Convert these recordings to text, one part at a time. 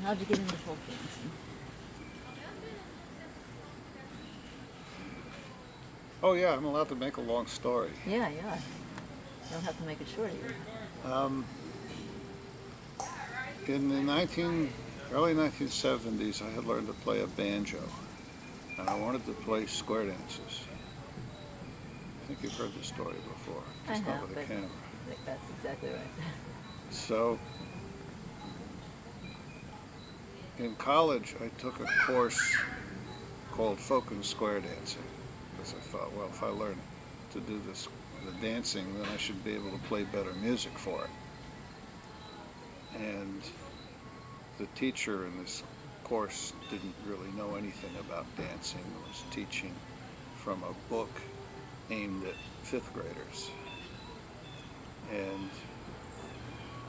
How'd you get into folk dancing? Oh yeah, I'm allowed to make a long story. Yeah, yeah. You don't have to make it short either. In the early 1970s, I had learned to play a banjo, and I wanted to play square dances. I think you've heard the story before, I just not have, with but a camera. that's exactly right. So, in college, I took a course called Folk and Square Dancing, because I thought, well, if I learn to do the dancing, then I should be able to play better music for it. And the teacher in this course didn't really know anything about dancing. It was teaching from a book aimed at fifth graders. And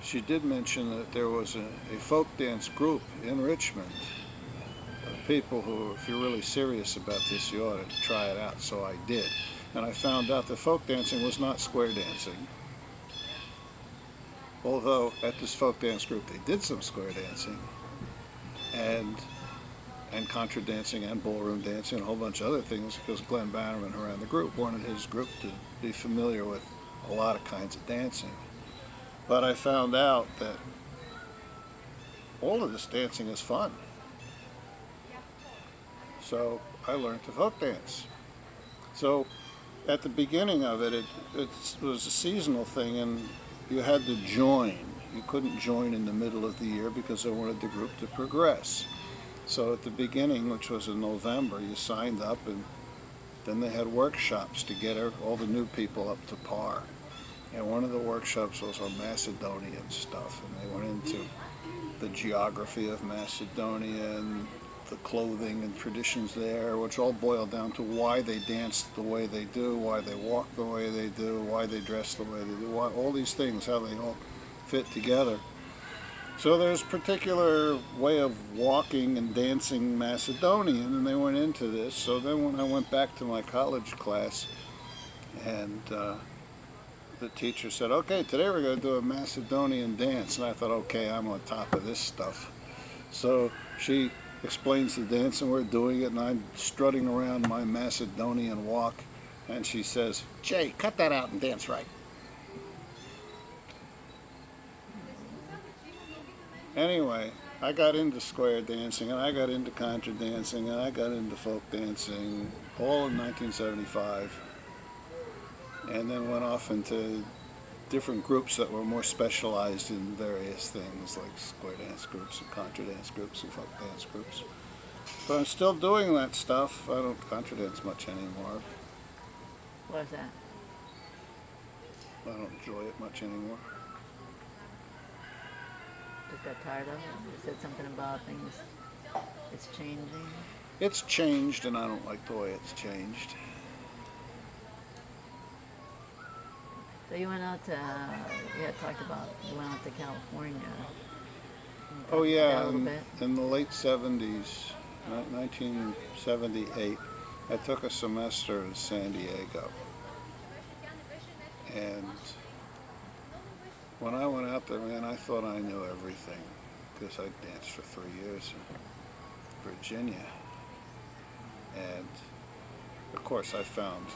she did mention that there was a folk dance group in Richmond. People who, if you're really serious about this, you ought to try it out. So I did. And I found out that folk dancing was not square dancing. Although at this folk dance group they did some square dancing and contra dancing and ballroom dancing and a whole bunch of other things, because Glenn Bannerman, who ran the group, wanted his group to be familiar with a lot of kinds of dancing. But I found out that all of this dancing is fun. So I learned to folk dance. So at the beginning of it, it was a seasonal thing, and you had to join. You couldn't join in the middle of the year because I wanted the group to progress. So at the beginning, which was in November, you signed up, and then they had workshops to get all the new people up to par. And one of the workshops was on Macedonian stuff, and they went into the geography of Macedonia and the clothing and traditions there, which all boiled down to why they danced the way they do, why they walk the way they do, why they dress the way they do, why, all these things, how they all fit together. So there's a particular way of walking and dancing Macedonian, and they went into this. So then when I went back to my college class, and the teacher said, okay, today we're going to do a Macedonian dance. And I thought, okay, I'm on top of this stuff. So she explains the dance, and we're doing it, and I'm strutting around my Macedonian walk, and she says, Jay, cut that out and dance right. Anyway, I got into square dancing, and I got into contra dancing, and I got into folk dancing, all in 1975, and then went off into different groups that were more specialized in various things, like square dance groups and contra dance groups and folk dance groups. But I'm still doing that stuff. I don't contra dance much anymore. What is that? I don't enjoy it much anymore. Just got tired of it? You said something about things, it's changing? It's changed, and I don't like the way it's changed. So you went out to, you had talked about, you went out to California. Oh yeah, A little bit. in the late 70s, 1978, I took a semester in San Diego. And when I went out there, man, I thought I knew everything, because I danced for 3 years in Virginia. And of course I found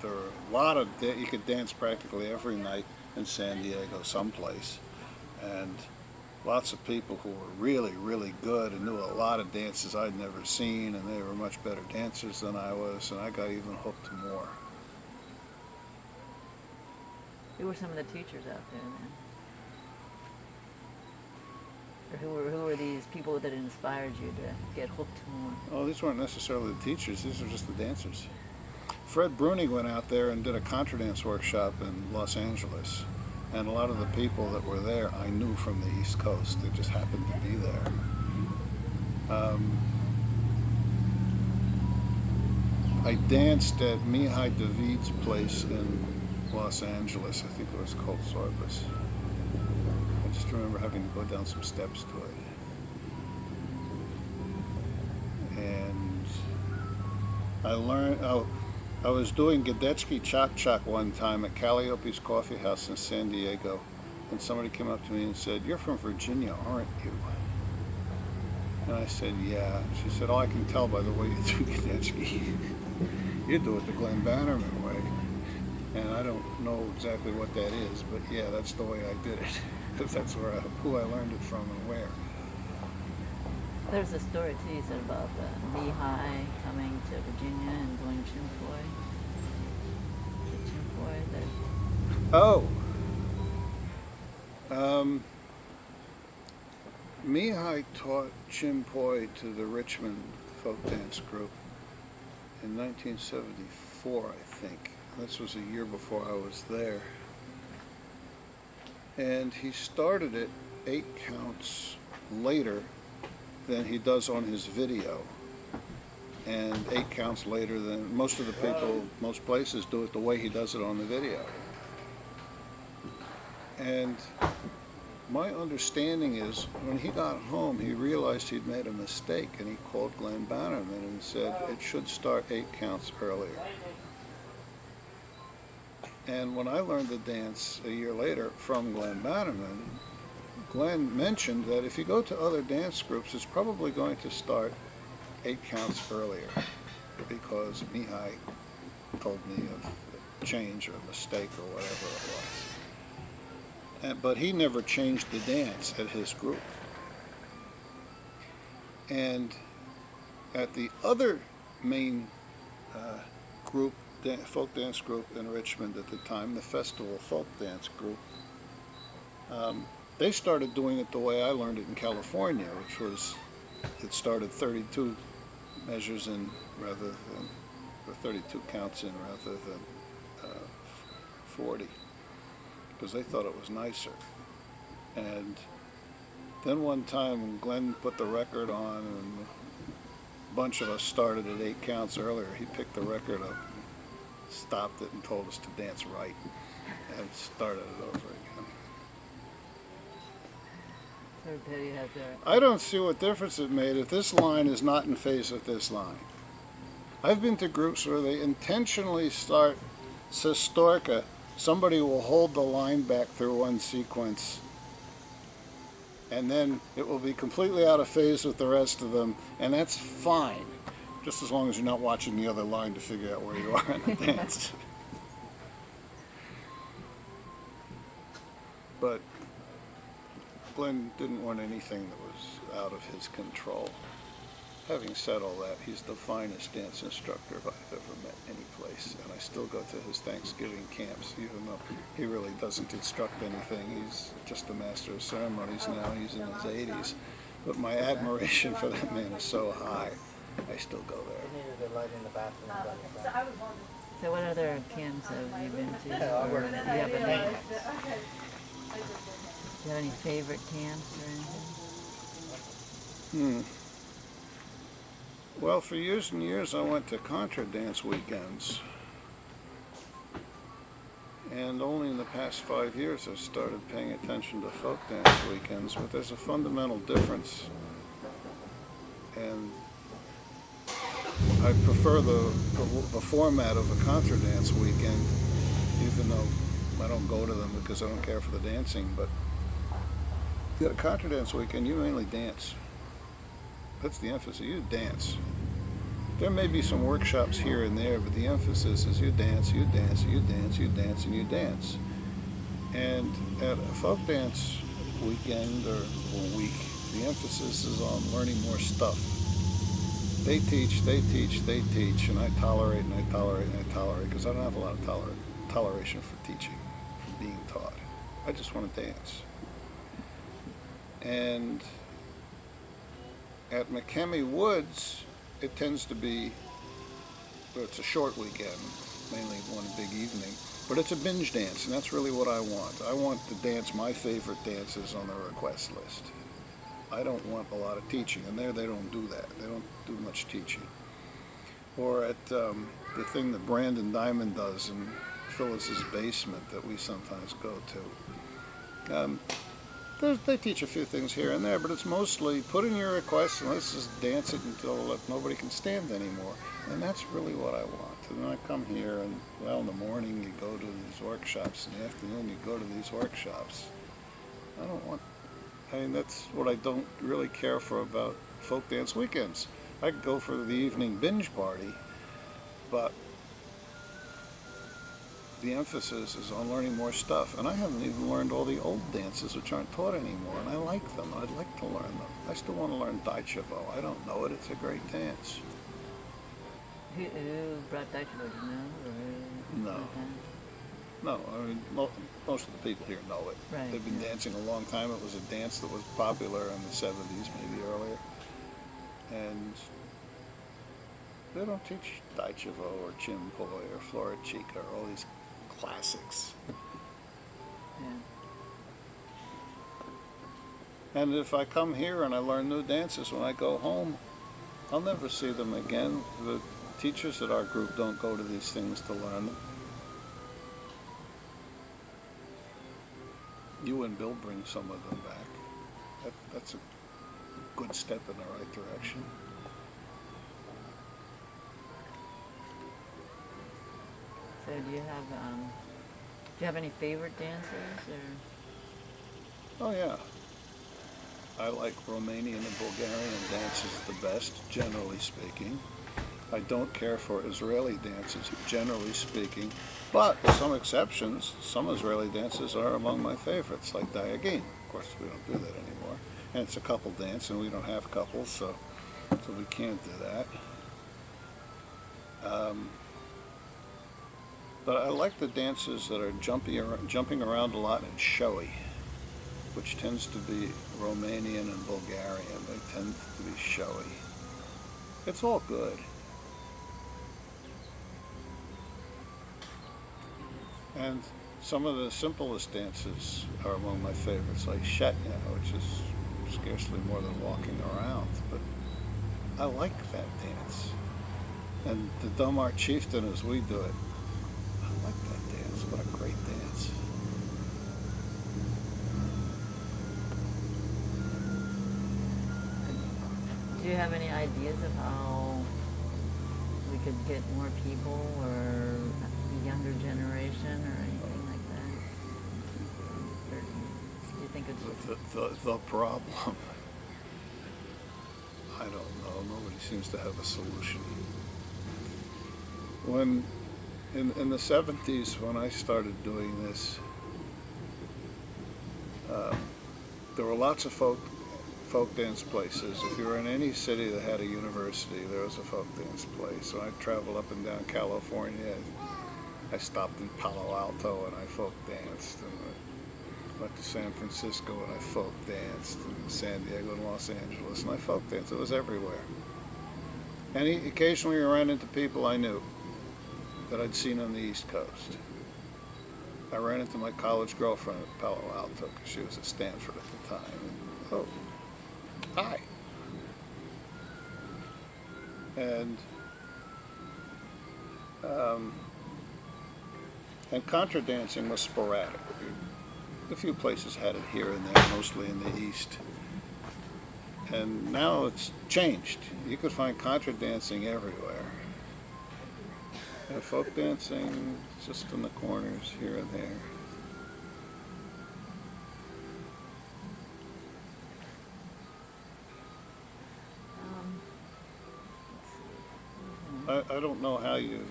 there were a lot of, you could dance practically every night in San Diego someplace. And lots of people who were really, really good and knew a lot of dances I'd never seen, and they were much better dancers than I was, and I got even hooked more. Who were some of the teachers out there then? Or who were these people that inspired you to get hooked more? Oh, these weren't necessarily the teachers, these were just the dancers. Fred Bruni went out there and did a contra dance workshop in Los Angeles. And a lot of the people that were there I knew from the East Coast. They just happened to be there. I danced at Mihai David's place in Los Angeles. I think it was called Sorbus. I just remember having to go down some steps to it. And I learned, I was doing Gadetsky Chok Chok one time at Calliope's Coffee House in San Diego, and somebody came up to me and said, "You're from Virginia, aren't you?" I said, yeah. She said, oh, I can tell by the way you do Kandinsky. You do it the Glenn Bannerman way. And I don't know exactly what that is, but yeah, that's the way I did it. Because that's who I learned it from and where. There's a story too, you said about Mihai coming to Virginia and doing Chimpoy. The Chimpoy that... Oh. Mihai taught Chimpoy to the Richmond folk dance group in 1974, I think. This was a year before I was there. And he started it 8 counts later than he does on his video. And 8 counts later than most of the people, most places do it the way he does it on the video. And my understanding is when he got home, he realized he'd made a mistake and he called Glenn Bannerman and said it should start 8 counts earlier. And when I learned the dance a year later from Glenn Bannerman, Glenn mentioned that if you go to other dance groups, it's probably going to start 8 counts earlier because Mihai told me of a change or a mistake or whatever it was. But he never changed the dance at his group. And at the other main group, folk dance group in Richmond at the time, the Festival Folk Dance Group, they started doing it the way I learned it in California, which was it started 32 measures in rather than, or 32 counts in rather than 40, because they thought it was nicer. And then one time when Glenn put the record on and a bunch of us started at 8 counts earlier, he picked the record up, stopped it and told us to dance right and started it over again. Everybody has their... I don't see what difference it made if this line is not in phase with this line. I've been to groups where they intentionally start Sestorka. Somebody will hold the line back through one sequence and then it will be completely out of phase with the rest of them, and that's fine, just as long as you're not watching the other line to figure out where you are in the dance. But Glenn didn't want anything that was out of his control. Having said all that, he's the finest dance instructor I've ever met any place, and I still go to his Thanksgiving camps, even though he really doesn't instruct anything. He's just a master of ceremonies now. He's in his 80s. But my admiration for that man is so high, I still go there. So what other camps have you been to? Or do you have any, do you have any favorite camps or anything? Well, for years and years I went to contra dance weekends. And only in the past 5 years I've started paying attention to folk dance weekends, but there's a fundamental difference. And I prefer the format of a contra dance weekend, even though I don't go to them because I don't care for the dancing. But at a contra dance weekend, you mainly dance. That's the emphasis. You dance. There may be some workshops here and there, but the emphasis is you dance, you dance, you dance, you dance, and you dance. And at a folk dance weekend or week, the emphasis is on learning more stuff. They teach, they teach, they teach, and I tolerate and I tolerate and I tolerate, because I don't have a lot of toleration for teaching, for being taught. I just want to dance. And at McKemmy Woods, it tends to be, well, it's a short weekend, mainly one big evening, but it's a binge dance, and that's really what I want. I want to dance my favorite dances on the request list. I don't want a lot of teaching, and there they don't do that. They don't do much teaching. Or at the thing that Brandon Diamond does in Phyllis's basement that we sometimes go to. They teach a few things here and there, but it's mostly put in your request and let's just dance it until nobody can stand anymore. And that's really what I want. And then I come here and, well, in the morning you go to these workshops, in the afternoon you go to these workshops. I mean, that's what I don't really care for about folk dance weekends. I could go for the evening binge party, but the emphasis is on learning more stuff. And I haven't even learned all the old dances which aren't taught anymore, and I like them. I'd like to learn them. I still want to learn Daichevo. I don't know it. It's a great dance. Who brought Daichevo, do you know? Or No. No, I mean, most of the people here know it. Right, They've been dancing a long time. It was a dance that was popular in the 70s, maybe earlier. And they don't teach Daichevo or Chimpoi or Flora Chica or all these classics. Yeah. And if I come here and I learn new dances when I go home, I'll never see them again. The teachers at our group don't go to these things to learn them. You and Bill bring some of them back. That's a good step in the right direction. So do you have any favorite dances or? Oh yeah. I like Romanian and Bulgarian dances the best, generally speaking. I don't care for Israeli dances, generally speaking, but with some exceptions, some Israeli dances are among my favorites, like Diagin. Of course, we don't do that anymore. And it's a couple dance, and we don't have couples, so we can't do that. But I like the dances that are jumping around a lot and showy, which tends to be Romanian and Bulgarian. They tend to be showy. It's all good. And some of the simplest dances are among my favorites, like Shetnya, which is scarcely more than walking around, but I like that dance. And the Domar Chieftain, as we do it, I like that dance. What a great dance. Do you have any ideas of how we could get more people or the younger generation or anything like that? Or do you think it's The problem, I don't know. Nobody seems to have a solution. When in the 70s, when I started doing this, there were lots of folk dance places. If you were in any city that had a university, there was a folk dance place. So I traveled up and down California. I stopped in Palo Alto and I folk danced. And I went to San Francisco and I folk danced. And San Diego and Los Angeles and I folk danced. It was everywhere. And occasionally I ran into people I knew that I'd seen on the East Coast. I ran into my college girlfriend at Palo Alto because she was at Stanford at the time. And, oh, hi. And contra dancing was sporadic. A few places had it here and there, mostly in the East. And now it's changed. You could find contra dancing everywhere. And folk dancing just in the corners here and there. I don't know how you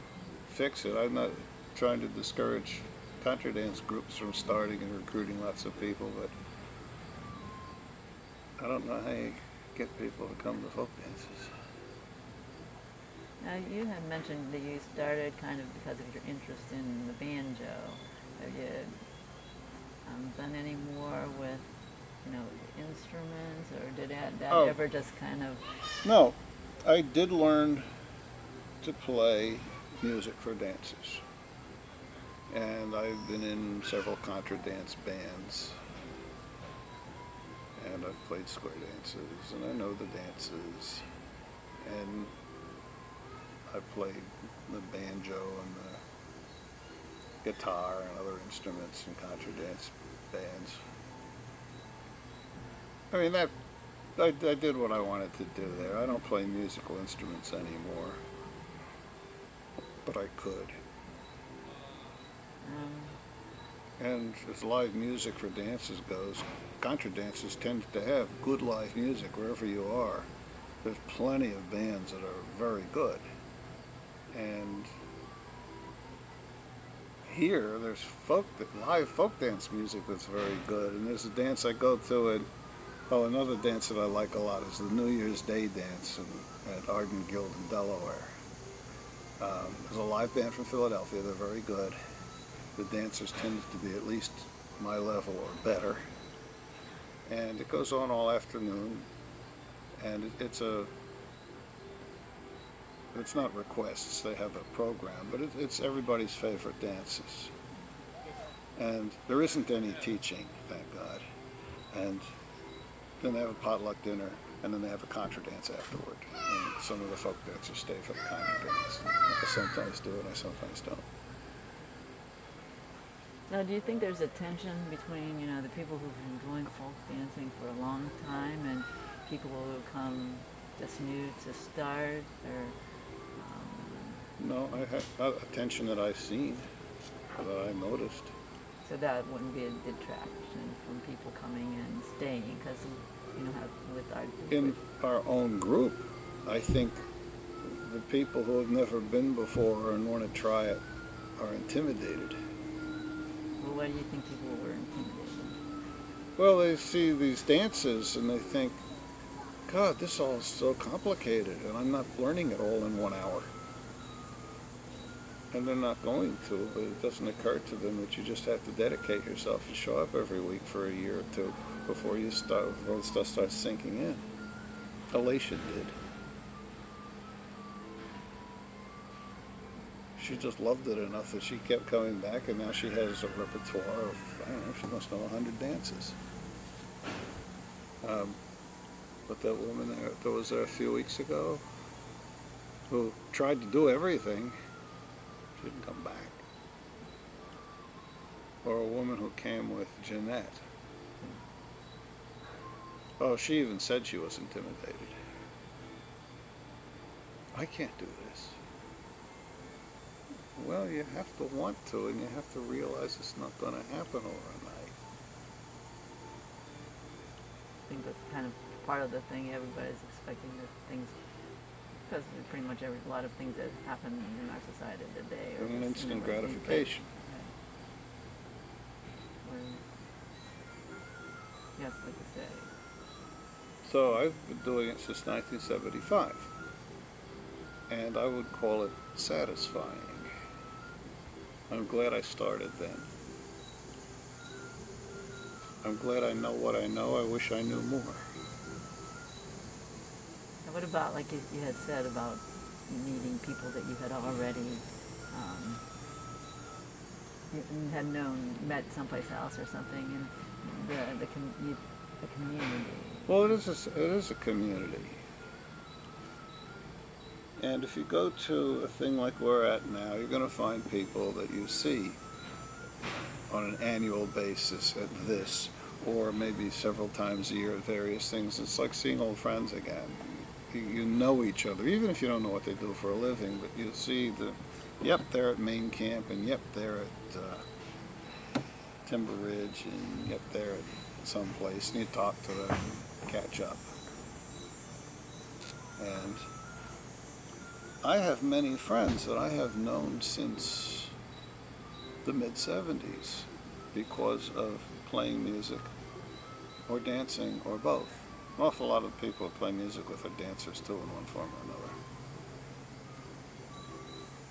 fix it. I'm not trying to discourage contra dance groups from starting and recruiting lots of people, but I don't know how you get people to come to folk dances. Now, you had mentioned that you started kind of because of your interest in the banjo. Have you done any more with, instruments, or did that ever just kind of... No, I did learn to play music for dances. And I've been in several contra dance bands. And I've played square dances, and I know the dances. And I played the banjo and the guitar and other instruments in contra dance bands. I mean, I did what I wanted to do there. I don't play musical instruments anymore, but I could. And as live music for dances goes, contra dances tend to have good live music wherever you are. there's plenty of bands that are very good. And here, there's live folk dance music that's very good. And there's a dance I go to another dance that I like a lot is the New Year's Day dance at Arden Guild in Delaware. There's a live band from Philadelphia. They're very good. The dancers tend to be at least my level or better. And it goes on all afternoon. And it's not requests, they have a program, but it's everybody's favorite dances. And there isn't any teaching, thank God. And then they have a potluck dinner, and then they have a contra dance afterward. And some of the folk dancers stay for the contra dance. I sometimes do it, I sometimes don't. Now, do you think there's a tension between, the people who've been doing folk dancing for a long time and people who come just new to start, or? No, I have a tension that I've seen, that I noticed. So that wouldn't be a detraction from people coming and staying, because with our in our own group, I think the people who have never been before and want to try it are intimidated. Well, why do you think people were intimidated? Well, they see these dances and they think, God, this all is so complicated, and I'm not learning it all in 1 hour. And they're not going to, but it doesn't occur to them that you just have to dedicate yourself and show up every week for a year or two before the stuff starts sinking in. Alicia did. She just loved it enough that she kept coming back, and now she has a repertoire of, I don't know, she must know 100 dances. But that woman that was there a few weeks ago, who tried to do everything, she didn't come back. Or a woman who came with Jeanette. Oh, she even said she was intimidated. I can't do this. Well, you have to want to, and you have to realize it's not going to happen overnight. I think that's kind of part of the thing. Everybody's expecting that things, because pretty much a lot of things that happen in our society today are An just, instant gratification. Yes, like you say. So I've been doing it since 1975, and I would call it satisfying. I'm glad I started then. I'm glad I know what I know. I wish I knew more. And what about, like you had said, about meeting people that you had already you had met someplace else or something, and the community? Well, it is a community. And if you go to a thing like we're at now, you're going to find people that you see on an annual basis at this, or maybe several times a year at various things. It's like seeing old friends again. You know each other, even if you don't know what they do for a living, but you see yep, they're at Main Camp, and yep, they're at Timber Ridge, and yep, they're at some place, and you talk to them and catch up. And I have many friends that I have known since the mid-70s because of playing music or dancing or both. An awful lot of people who play music with are dancers too in one form or another.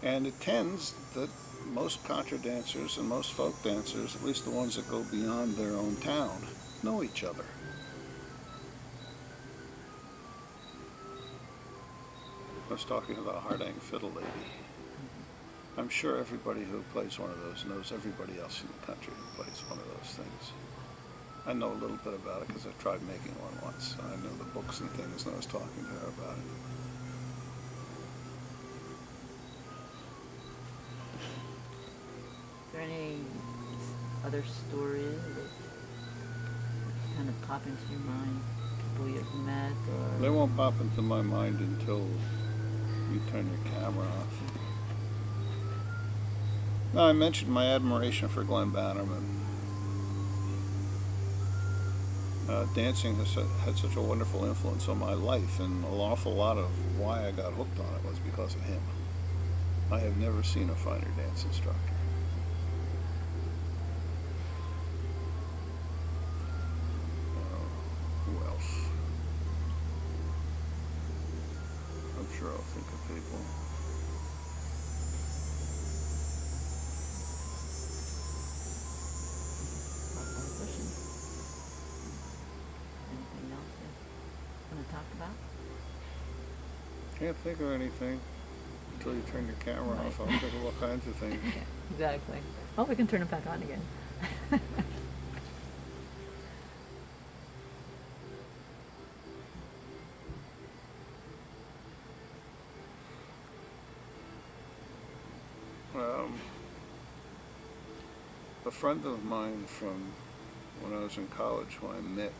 And it tends that most contra dancers and most folk dancers, at least the ones that go beyond their own town, know each other. I was talking about a Hardang fiddle lady. I'm sure everybody who plays one of those knows everybody else in the country who plays one of those things. I know a little bit about it because I tried making one once. I know the books and things, and I was talking to her about it. Is there any other stories that kind of pop into your mind? People you've met, or? They won't pop into my mind until you turn your camera off. Now, I mentioned my admiration for Glenn Bannerman. Dancing has had such a wonderful influence on my life, and an awful lot of why I got hooked on it was because of him. I have never seen a finer dance instructor. Who else? I'm sure I'll think of people. Anything else you want to talk about? Can't think of anything until you turn your camera off. I'll think of all kinds of things. Yeah, exactly. Oh, we can turn it back on again. A friend of mine from when I was in college, when I met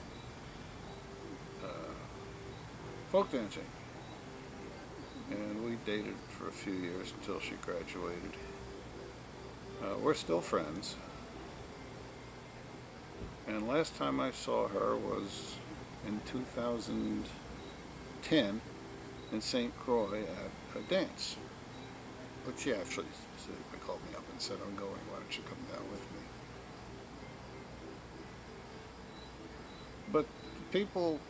folk dancing, and we dated for a few years until she graduated. We're still friends, and last time I saw her was in 2010 in St. Croix at a dance. But she actually specifically called me up and said, "I'm going, why don't you come down with me?" But the people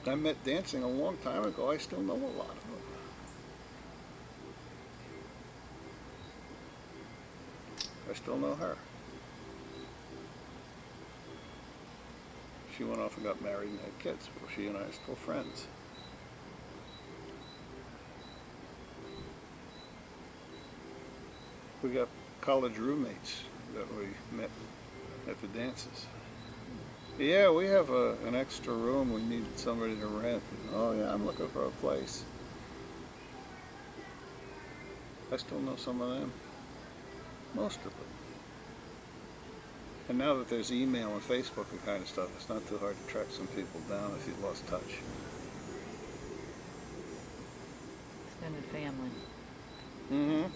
I met dancing a long time ago, I still know a lot of them. I still know her. She went off and got married and had kids, but she and I are still friends. We got college roommates that we met at the dances. Yeah, we have an extra room. We needed somebody to rent. Oh yeah, I'm looking for a place. I still know some of them. Most of them. And now that there's email and Facebook and kind of stuff, it's not too hard to track some people down if you've lost touch. Extended family. Mm-hmm.